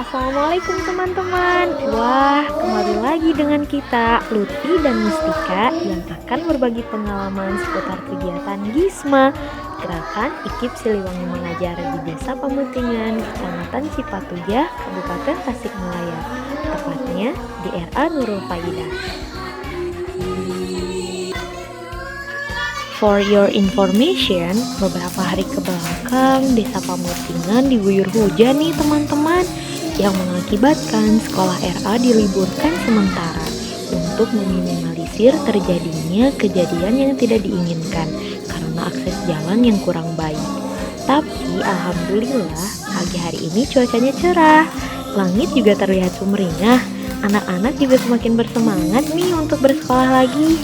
Assalamualaikum teman-teman. Wah, kembali lagi dengan kita, Lutfi dan Mustika, yang akan berbagi pengalaman seputar kegiatan GISMA, Gerakan IKIP Siliwangi Mengajar di Desa Pamutingan, Kecamatan Cipatujah, Kabupaten Tasikmalaya, tepatnya di RA Nurul Faidah. For your information, beberapa hari ke belakang Desa Pamutingan diguyur hujan nih teman-teman, yang mengakibatkan sekolah RA diliburkan sementara untuk meminimalisir terjadinya kejadian yang tidak diinginkan karena akses jalan yang kurang baik. Tapi alhamdulillah pagi hari ini cuacanya cerah, langit juga terlihat sumringah, anak-anak juga semakin bersemangat nih untuk bersekolah lagi.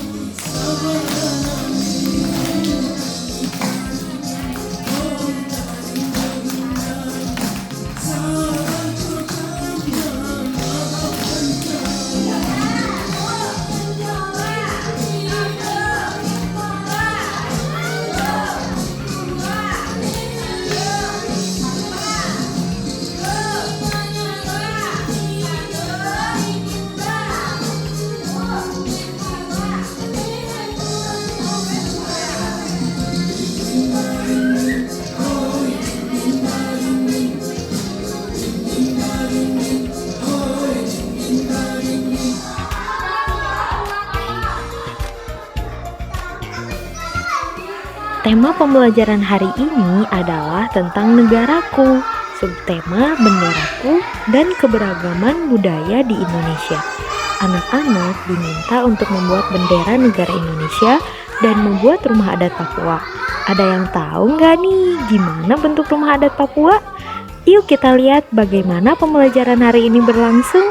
Tema pembelajaran hari ini adalah tentang negaraku, subtema benderaku dan keberagaman budaya di Indonesia. Anak-anak diminta untuk membuat bendera negara Indonesia dan membuat rumah adat Papua. Ada yang tahu nggak nih gimana bentuk rumah adat Papua? Yuk kita lihat bagaimana pembelajaran hari ini berlangsung.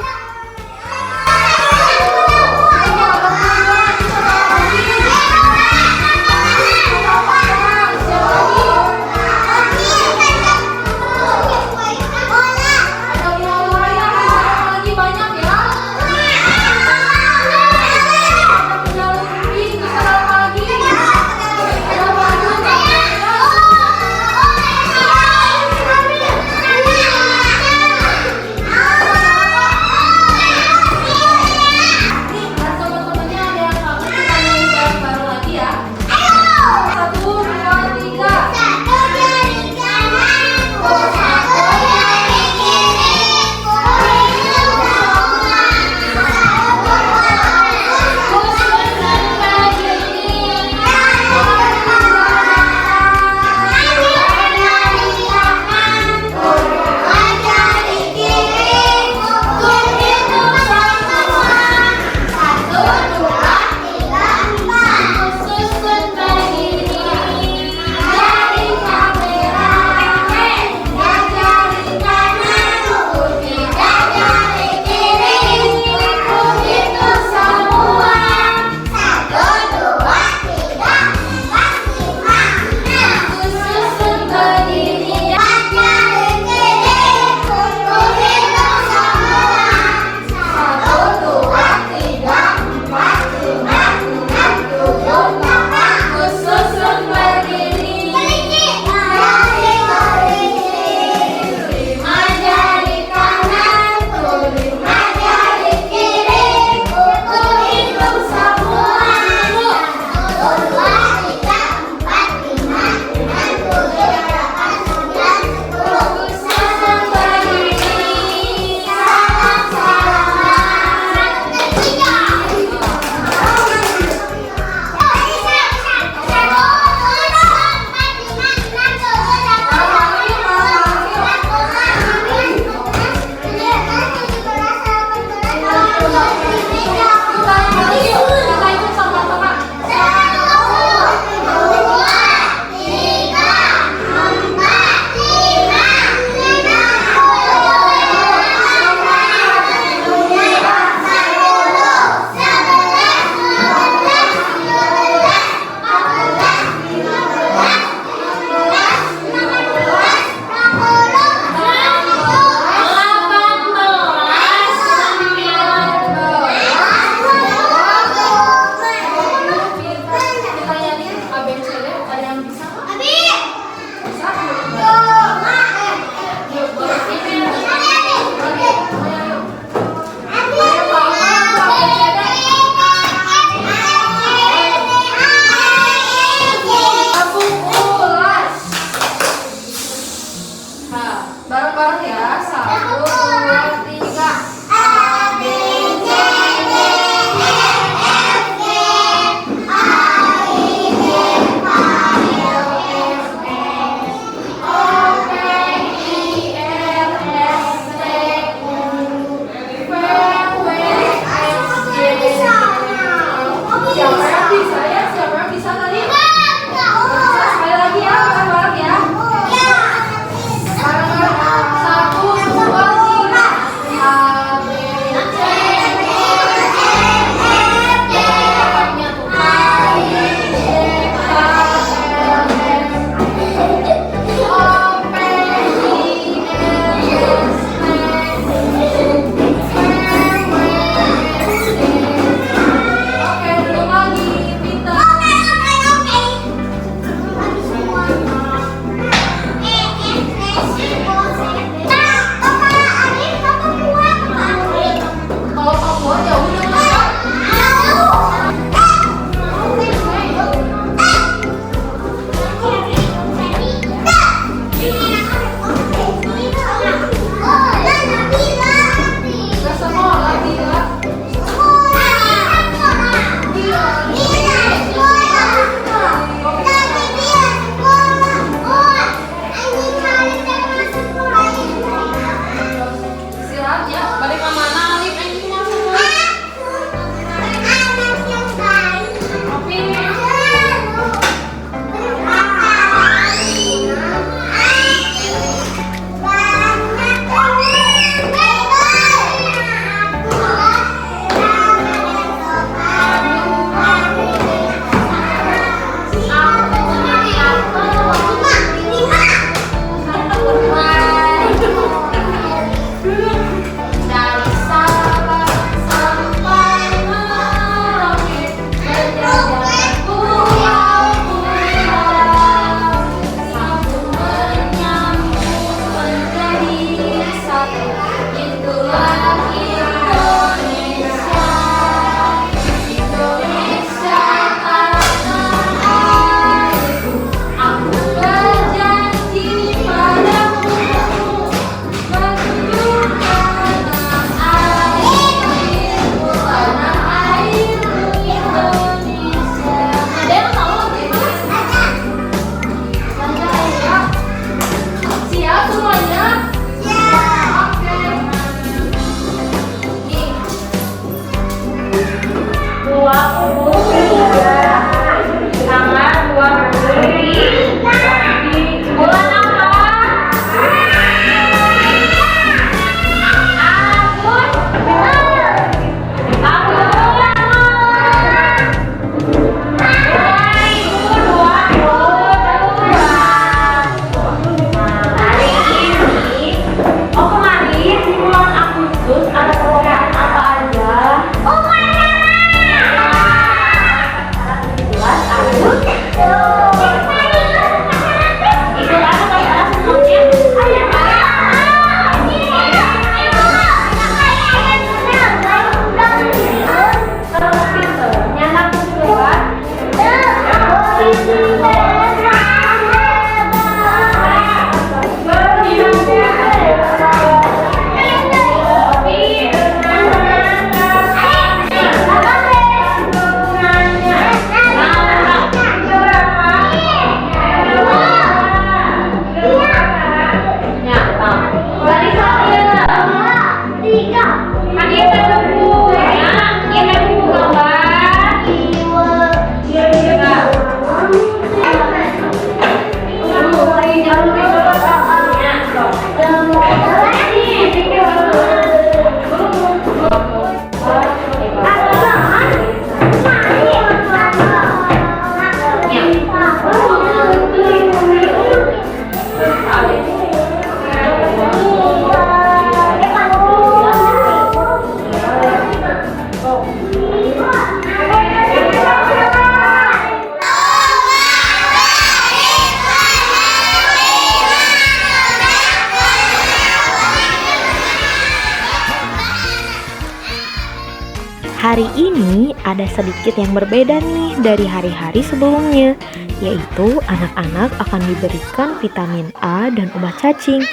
hari ini ada sedikit yang berbeda nih dari hari-hari sebelumnya, yaitu anak-anak akan diberikan vitamin A dan obat cacing.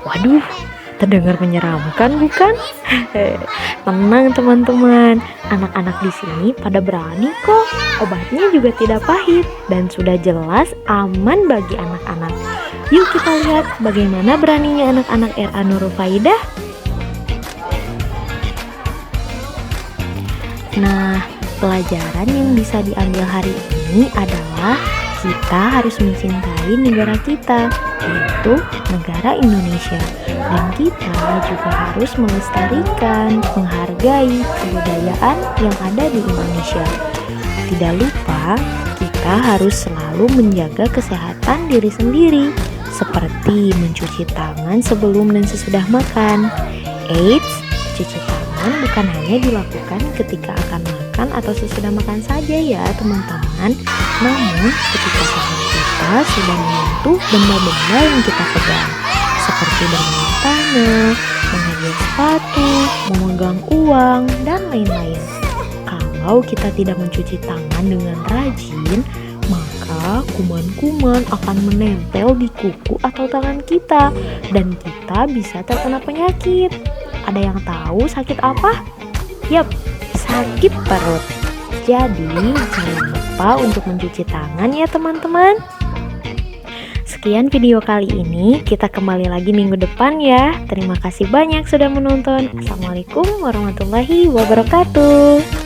Waduh, terdengar menyeramkan bukan? Tenang teman-teman, anak-anak di sini pada berani kok. Obatnya juga tidak pahit dan sudah jelas aman bagi anak-anak. Yuk kita lihat bagaimana beraninya anak-anak RA Nurul Faidah. Nah, pelajaran yang bisa diambil hari ini adalah kita harus mencintai negara kita, yaitu negara Indonesia. Dan kita juga harus melestarikan, menghargai kebudayaan yang ada di Indonesia. Tidak lupa, kita harus selalu menjaga kesehatan diri sendiri, seperti mencuci tangan sebelum dan sesudah makan. Eits, cuci tangan bukan hanya dilakukan ketika akan makan atau sesudah makan saja ya teman-teman, namun ketika tangan kita sudah menyentuh benda-benda yang kita pegang, seperti bermain tanah, mengambil sepatu, memegang uang, dan lain-lain. Kalau kita tidak mencuci tangan dengan rajin, maka kuman-kuman akan menempel di kuku atau tangan kita dan kita bisa terkena penyakit. Ada yang tahu sakit apa? Yap, sakit perut. Jadi jangan lupa untuk mencuci tangan ya teman-teman. Sekian video kali ini, kita kembali lagi minggu depan ya. Terima kasih banyak sudah menonton. Assalamualaikum warahmatullahi wabarakatuh.